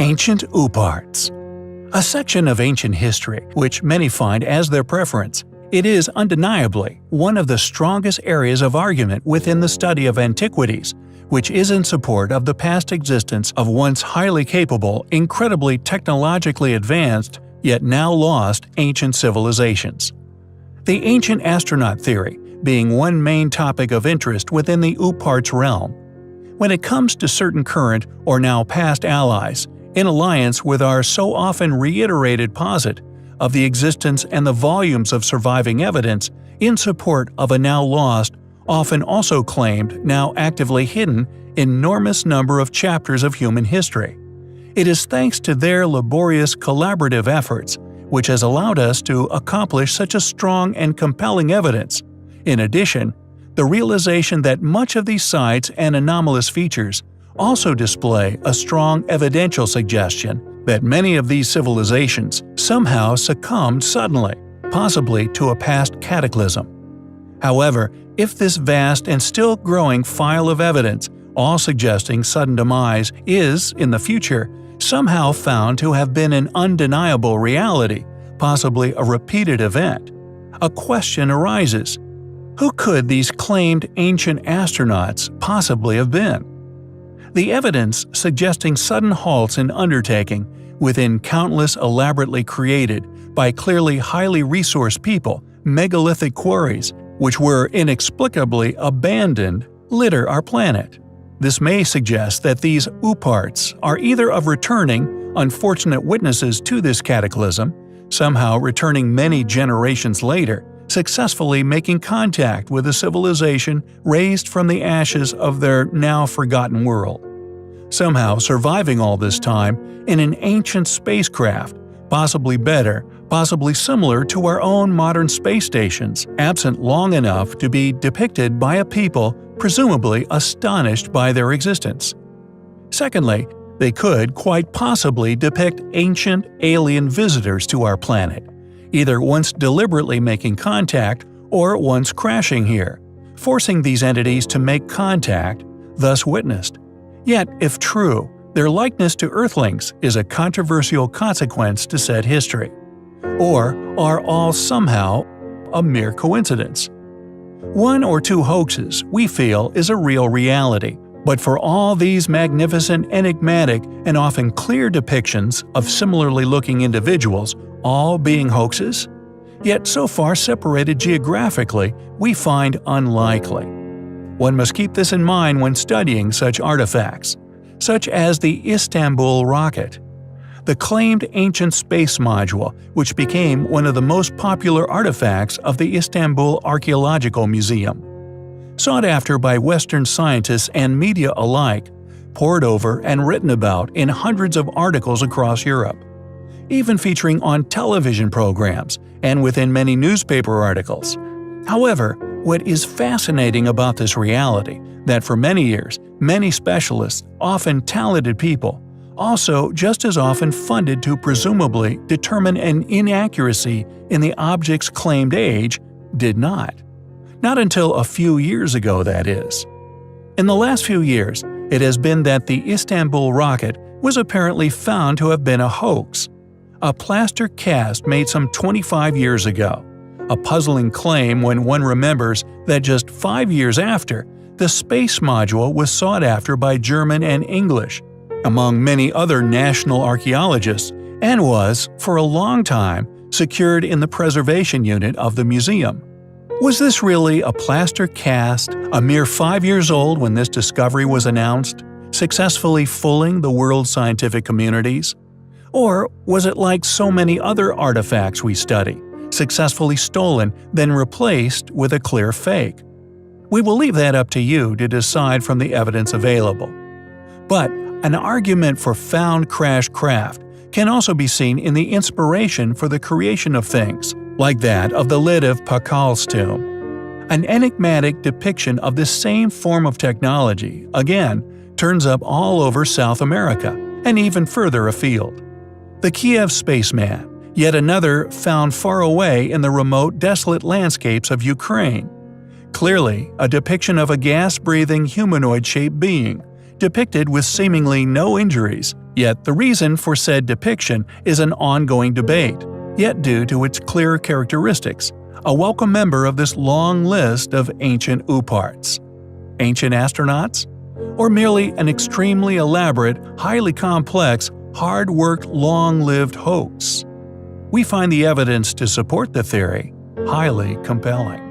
Ancient OOPArts. A section of ancient history which many find as their preference. It is undeniably one of the strongest areas of argument within the study of antiquities, which is in support of the past existence of once highly capable, incredibly technologically advanced, yet now lost ancient civilizations. The ancient astronaut theory being one main topic of interest within the OOPArts realm. When it comes to certain current or now past allies, in alliance with our so often reiterated posit of the existence and the volumes of surviving evidence in support of a now lost, often also claimed, now actively hidden, enormous number of chapters of human history. It is thanks to their laborious collaborative efforts which has allowed us to accomplish such a strong and compelling evidence. In addition, the realization that much of these sites and anomalous features also display a strong evidential suggestion that many of these civilizations somehow succumbed suddenly, possibly to a past cataclysm. However, if this vast and still growing file of evidence, all suggesting sudden demise, is, in the future, somehow found to have been an undeniable reality, possibly a repeated event, a question arises: who could these claimed ancient astronauts possibly have been? The evidence suggesting sudden halts in undertaking within countless elaborately created, by clearly highly resourced people, megalithic quarries, which were inexplicably abandoned, litter our planet. This may suggest that these OOPArts are either of returning, unfortunate witnesses to this cataclysm, somehow returning many generations later, successfully making contact with a civilization raised from the ashes of their now forgotten world. Somehow surviving all this time in an ancient spacecraft, possibly better, possibly similar to our own modern space stations, absent long enough to be depicted by a people presumably astonished by their existence. Secondly, they could quite possibly depict ancient alien visitors to our planet, either once deliberately making contact or once crashing here, forcing these entities to make contact, thus witnessed. Yet, if true, their likeness to Earthlings is a controversial consequence to said history. Or are all somehow a mere coincidence? One or two hoaxes, we feel, is a real reality, but for all these magnificent, enigmatic, and often clear depictions of similarly looking individuals all being hoaxes? Yet so far separated geographically, we find unlikely. One must keep this in mind when studying such artifacts, such as the Istanbul rocket, the claimed ancient space module which became one of the most popular artifacts of the Istanbul Archaeological Museum. Sought after by Western scientists and media alike, pored over and written about in hundreds of articles across Europe, even featuring on television programs and within many newspaper articles. However, what is fascinating about this reality, that for many years, many specialists, often talented people, also just as often funded to presumably determine an inaccuracy in the object's claimed age, did not. Not until a few years ago, that is. In the last few years, it has been that the Istanbul rocket was apparently found to have been a hoax, a plaster cast made some 25 years ago. A puzzling claim when one remembers that just 5 years after, the space module was sought after by German and English, among many other national archaeologists, and was, for a long time, secured in the preservation unit of the museum. Was this really a plaster cast, a mere 5 years old when this discovery was announced, successfully fooling the world's scientific communities? Or was it like so many other artifacts we study, successfully stolen, then replaced with a clear fake? We will leave that up to you to decide from the evidence available. But an argument for found crash craft can also be seen in the inspiration for the creation of things, like that of the lid of Pakal's tomb. An enigmatic depiction of this same form of technology, again, turns up all over South America, and even further afield. The Kiev spaceman, yet another found far away in the remote, desolate landscapes of Ukraine. Clearly, a depiction of a gas-breathing humanoid-shaped being, depicted with seemingly no injuries, Yet the reason for said depiction is an ongoing debate, yet due to its clear characteristics, a welcome member of this long list of ancient OOPArts. Ancient astronauts? Or merely an extremely elaborate, highly complex, hard-worked, long-lived hoax? We find the evidence to support the theory highly compelling.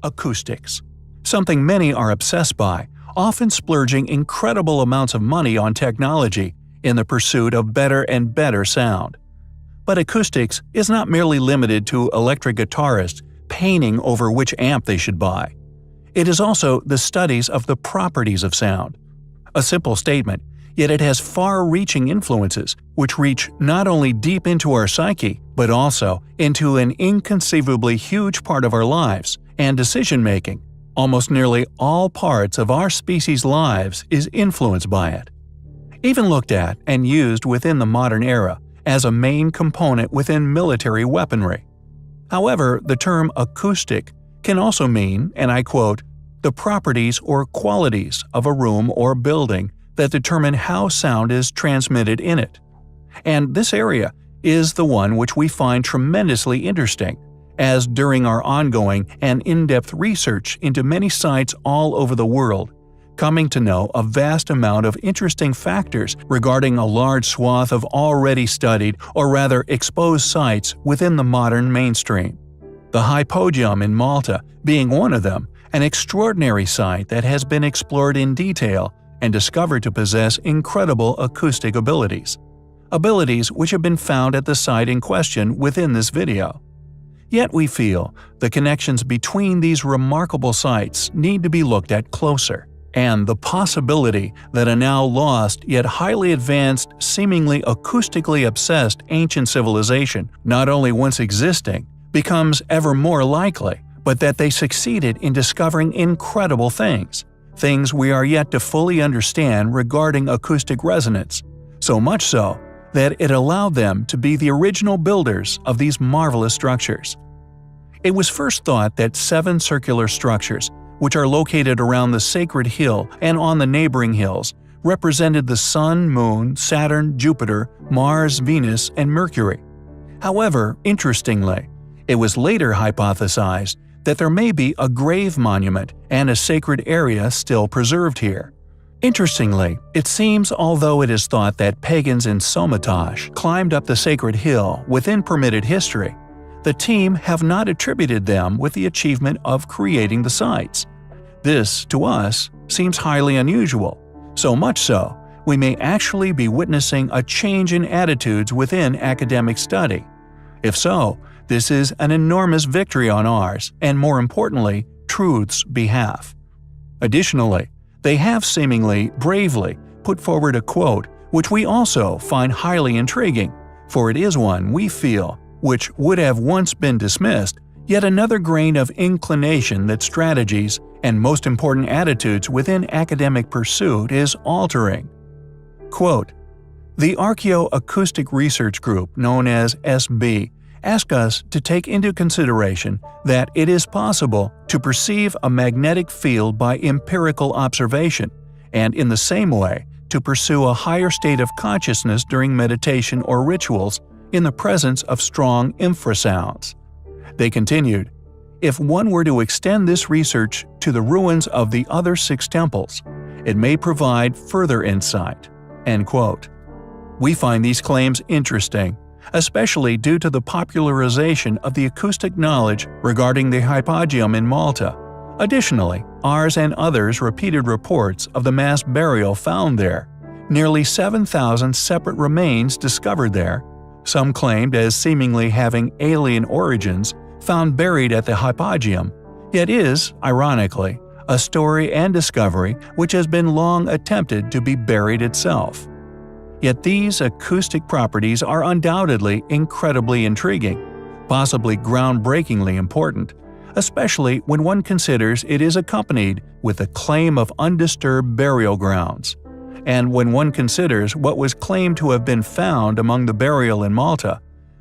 Acoustics. Something many are obsessed by, often splurging incredible amounts of money on technology in the pursuit of better and better sound. But acoustics is not merely limited to electric guitarists painting over which amp they should buy. It is also the studies of the properties of sound. A simple statement, yet it has far-reaching influences which reach not only deep into our psyche, but also into an inconceivably huge part of our lives and decision-making. Almost nearly all parts of our species' lives is influenced by it. Even looked at and used within the modern era as a main component within military weaponry. However, the term acoustic can also mean, and I quote, "the properties or qualities of a room or building that determine how sound is transmitted in it." And this area is the one which we find tremendously interesting, as during our ongoing and in-depth research into many sites all over the world, coming to know a vast amount of interesting factors regarding a large swath of already studied or rather exposed sites within the modern mainstream. The Hypogeum in Malta being one of them, an extraordinary site that has been explored in detail and discovered to possess incredible acoustic abilities. Abilities which have been found at the site in question within this video. Yet we feel the connections between these remarkable sites need to be looked at closer, and the possibility that a now lost yet highly advanced, seemingly acoustically obsessed ancient civilization not only once existing, becomes ever more likely, but that they succeeded in discovering incredible things we are yet to fully understand regarding acoustic resonance, so much so that it allowed them to be the original builders of these marvelous structures. It was first thought that 7 circular structures, which are located around the sacred hill and on the neighboring hills, represented the Sun, Moon, Saturn, Jupiter, Mars, Venus, and Mercury. However, interestingly, it was later hypothesized that there may be a grave monument and a sacred area still preserved here. Interestingly, it seems although it is thought that pagans in Somatosh climbed up the sacred hill within permitted history, the team have not attributed them with the achievement of creating the sites. This, to us, seems highly unusual, so much so we may actually be witnessing a change in attitudes within academic study. If so, this is an enormous victory on ours, and more importantly, truth's behalf. Additionally, they have seemingly bravely put forward a quote which we also find highly intriguing, for it is one we feel which would have once been dismissed, yet another grain of inclination that strategies and most important attitudes within academic pursuit is altering. Quote, "The Archaeoacoustic Research Group, known as SB, ask us to take into consideration that it is possible to perceive a magnetic field by empirical observation, and in the same way to pursue a higher state of consciousness during meditation or rituals in the presence of strong infrasounds." They continued, "If one were to extend this research to the ruins of the other 6 temples, it may provide further insight." End quote. We find these claims interesting, especially due to the popularization of the acoustic knowledge regarding the Hypogeum in Malta. Additionally, ours and others' repeated reports of the mass burial found there, nearly 7,000 separate remains discovered there, some claimed as seemingly having alien origins, found buried at the Hypogeum, yet is, ironically, a story and discovery which has been long attempted to be buried itself. Yet these acoustic properties are undoubtedly incredibly intriguing, possibly groundbreakingly important, especially when one considers it is accompanied with the claim of undisturbed burial grounds, and when one considers what was claimed to have been found among the burial in Malta,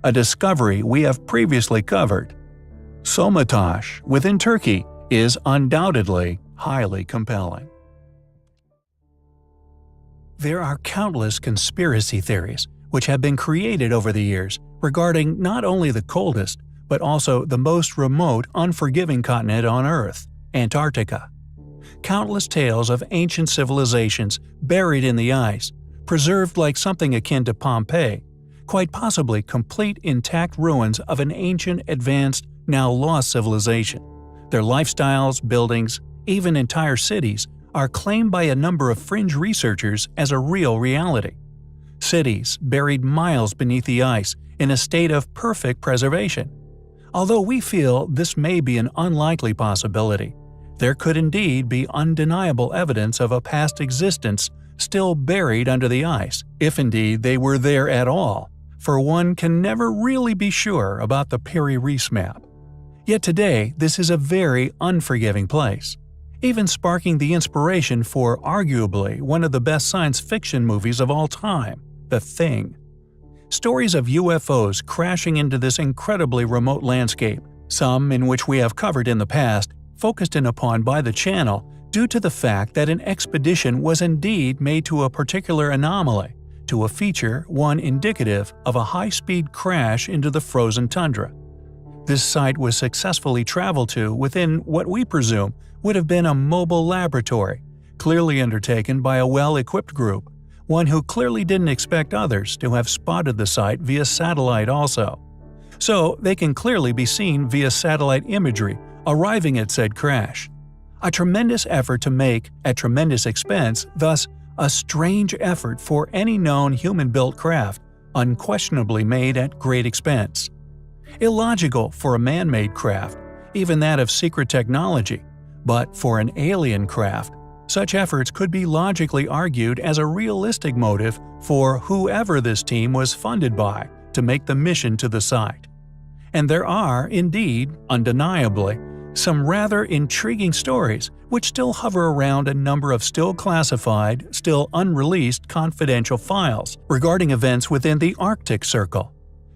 a discovery we have previously covered. Somatosh, within Turkey, is undoubtedly highly compelling. There are countless conspiracy theories which have been created over the years regarding not only the coldest, but also the most remote, unforgiving continent on Earth, Antarctica. Countless tales of ancient civilizations buried in the ice, preserved like something akin to Pompeii, quite possibly complete intact ruins of an ancient, advanced, now lost civilization. Their lifestyles, buildings, even entire cities are claimed by a number of fringe researchers as a real reality. Cities buried miles beneath the ice in a state of perfect preservation. Although we feel this may be an unlikely possibility, there could indeed be undeniable evidence of a past existence still buried under the ice, if indeed they were there at all, for one can never really be sure about the Piri Reis map. Yet today, this is a very unforgiving place, even sparking the inspiration for arguably one of the best science fiction movies of all time, The Thing. Stories of UFOs crashing into this incredibly remote landscape, some in which we have covered in the past, focused in upon by the channel due to the fact that an expedition was indeed made to a particular anomaly, to a feature one indicative of a high-speed crash into the frozen tundra. This site was successfully traveled to within what we presume would have been a mobile laboratory, clearly undertaken by a well-equipped group, one who clearly didn't expect others to have spotted the site via satellite also. So they can clearly be seen via satellite imagery arriving at said crash. A tremendous effort to make at tremendous expense, thus a strange effort for any known human-built craft, unquestionably made at great expense. Illogical for a man-made craft, even that of secret technology, but for an alien craft, such efforts could be logically argued as a realistic motive for whoever this team was funded by to make the mission to the site. And there are, indeed, undeniably, some rather intriguing stories which still hover around a number of still classified, still unreleased confidential files regarding events within the Arctic Circle,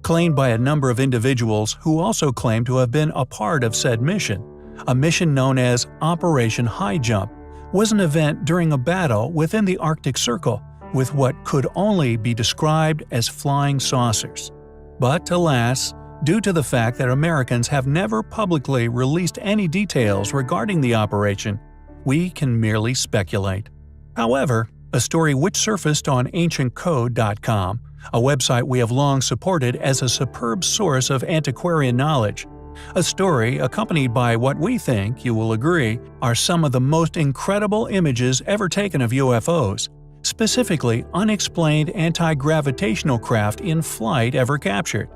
claimed by a number of individuals who also claim to have been a part of said mission. A mission known as Operation High Jump was an event during a battle within the Arctic Circle with what could only be described as flying saucers. But alas, due to the fact that Americans have never publicly released any details regarding the operation, we can merely speculate. However, a story which surfaced on AncientCode.com, a website we have long supported as a superb source of antiquarian knowledge, a story accompanied by what we think, you will agree, are some of the most incredible images ever taken of UFOs, specifically unexplained anti-gravitational craft in flight ever captured.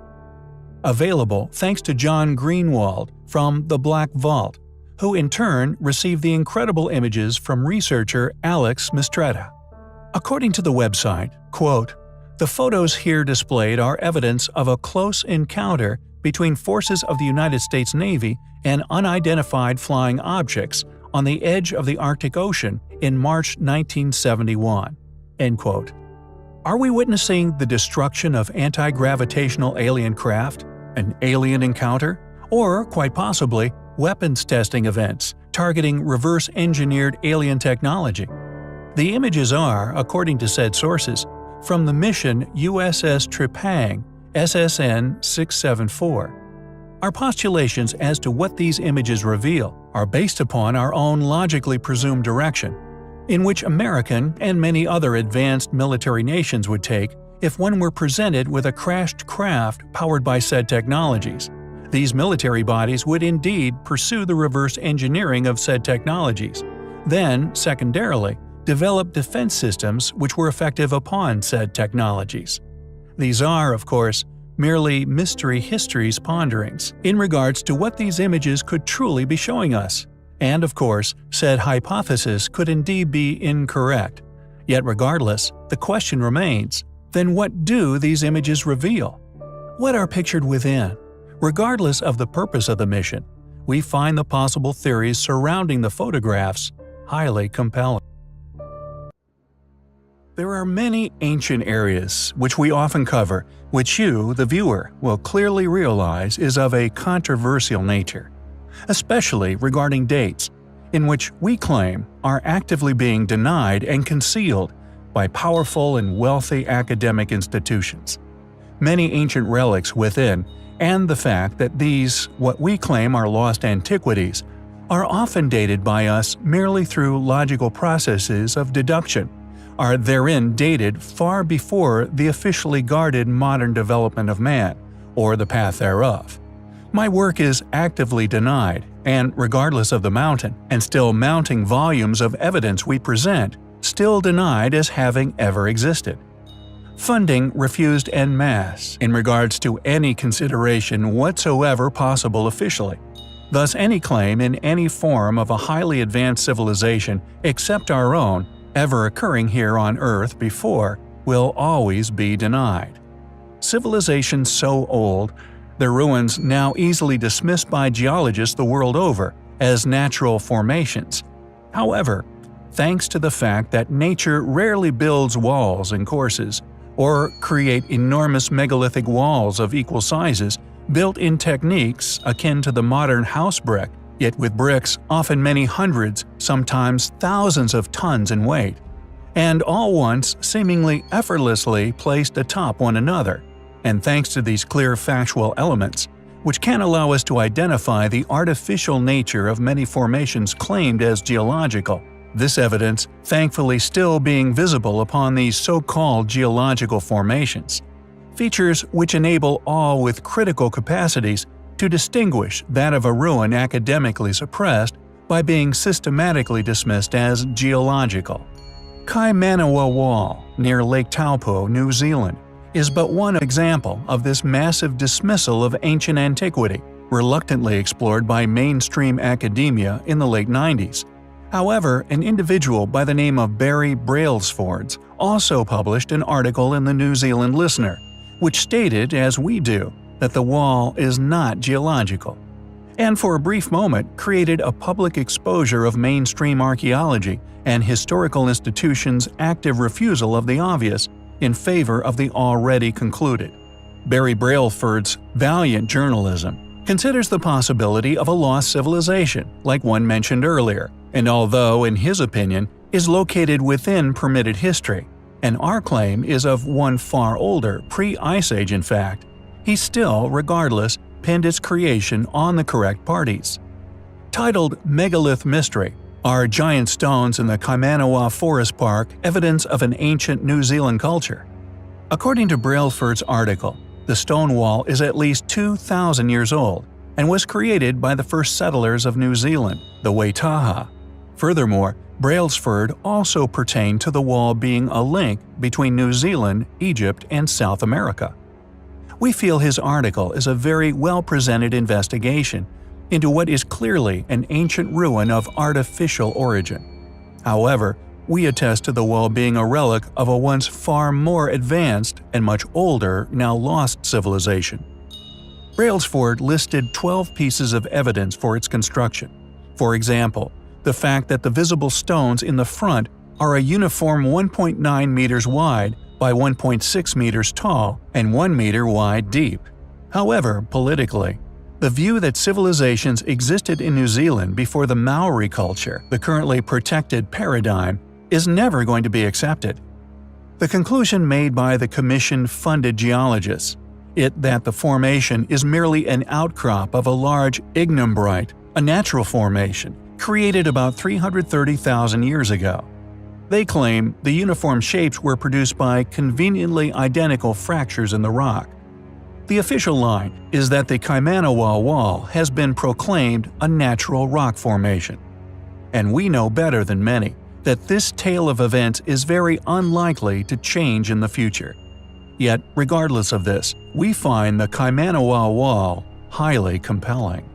Available thanks to John Greenwald from The Black Vault, who in turn received the incredible images from researcher Alex Mistretta. According to the website, quote, "The photos here displayed are evidence of a close encounter between forces of the United States Navy and unidentified flying objects on the edge of the Arctic Ocean in March 1971." End quote. Are we witnessing the destruction of anti-gravitational alien craft, an alien encounter, or, quite possibly, weapons testing events targeting reverse-engineered alien technology? The images are, according to said sources, from the mission USS Tripang SSN 674. Our postulations as to what these images reveal are based upon our own logically presumed direction, in which American and many other advanced military nations would take if one were presented with a crashed craft powered by said technologies. These military bodies would indeed pursue the reverse engineering of said technologies, then, secondarily, develop defense systems which were effective upon said technologies. These are, of course, merely mystery history's ponderings in regards to what these images could truly be showing us. And of course, said hypothesis could indeed be incorrect. Yet regardless, the question remains, then what do these images reveal? What are pictured within? Regardless of the purpose of the mission, we find the possible theories surrounding the photographs highly compelling. There are many ancient areas which we often cover, which you, the viewer, will clearly realize is of a controversial nature, especially regarding dates, in which we claim are actively being denied and concealed by powerful and wealthy academic institutions. Many ancient relics within, and the fact that these, what we claim are lost antiquities, are often dated by us merely through logical processes of deduction, are therein dated far before the officially guarded modern development of man, or the path thereof. My work is actively denied, and regardless of the mountain and still mounting volumes of evidence we present, still denied as having ever existed. Funding refused en masse in regards to any consideration whatsoever possible officially. Thus any claim in any form of a highly advanced civilization except our own, ever occurring here on Earth before, will always be denied. Civilizations so old, their ruins now easily dismissed by geologists the world over as natural formations. However, thanks to the fact that nature rarely builds walls and courses, or create enormous megalithic walls of equal sizes, built in techniques akin to the modern house brick, yet with bricks often many hundreds, sometimes thousands of tons in weight, and all once seemingly effortlessly placed atop one another, and thanks to these clear factual elements, which can allow us to identify the artificial nature of many formations claimed as geological, this evidence thankfully still being visible upon these so-called geological formations. Features which enable all with critical capacities to distinguish that of a ruin academically suppressed by being systematically dismissed as geological. Kaimanawa Wall, near Lake Taupo, New Zealand, is but one example of this massive dismissal of ancient antiquity, reluctantly explored by mainstream academia in the late 90s. However, an individual by the name of Barry Brailsford also published an article in the New Zealand Listener, which stated, as we do, that the wall is not geological, and for a brief moment created a public exposure of mainstream archaeology and historical institutions' active refusal of the obvious in favor of the already concluded. Barry Brailsford's valiant journalism considers the possibility of a lost civilization, like one mentioned earlier, and although, in his opinion, is located within permitted history, and our claim is of one far older, pre-Ice Age in fact, he still, regardless, pinned its creation on the correct parties. Titled Megalith Mystery, are giant stones in the Kaimanawa Forest Park evidence of an ancient New Zealand culture? According to Brailsford's article, the stone wall is at least 2,000 years old and was created by the first settlers of New Zealand, the Waitaha. Furthermore, Brailsford also pertained to the wall being a link between New Zealand, Egypt, and South America. We feel his article is a very well-presented investigation into what is clearly an ancient ruin of artificial origin. However, we attest to the wall being a relic of a once far more advanced and much older, now lost civilization. Brailsford listed 12 pieces of evidence for its construction. For example, the fact that the visible stones in the front are a uniform 1.9 meters wide by 1.6 meters tall and 1 meter wide deep. However, politically, the view that civilizations existed in New Zealand before the Maori culture, the currently protected paradigm, is never going to be accepted. The conclusion made by the commission-funded geologists, that the formation is merely an outcrop of a large ignimbrite, a natural formation, created about 330,000 years ago. They claim the uniform shapes were produced by conveniently identical fractures in the rock. The official line is that the Kaimanawa Wall has been proclaimed a natural rock formation. And we know better than many that this tale of events is very unlikely to change in the future. Yet, regardless of this, we find the Kaimanawa Wall highly compelling.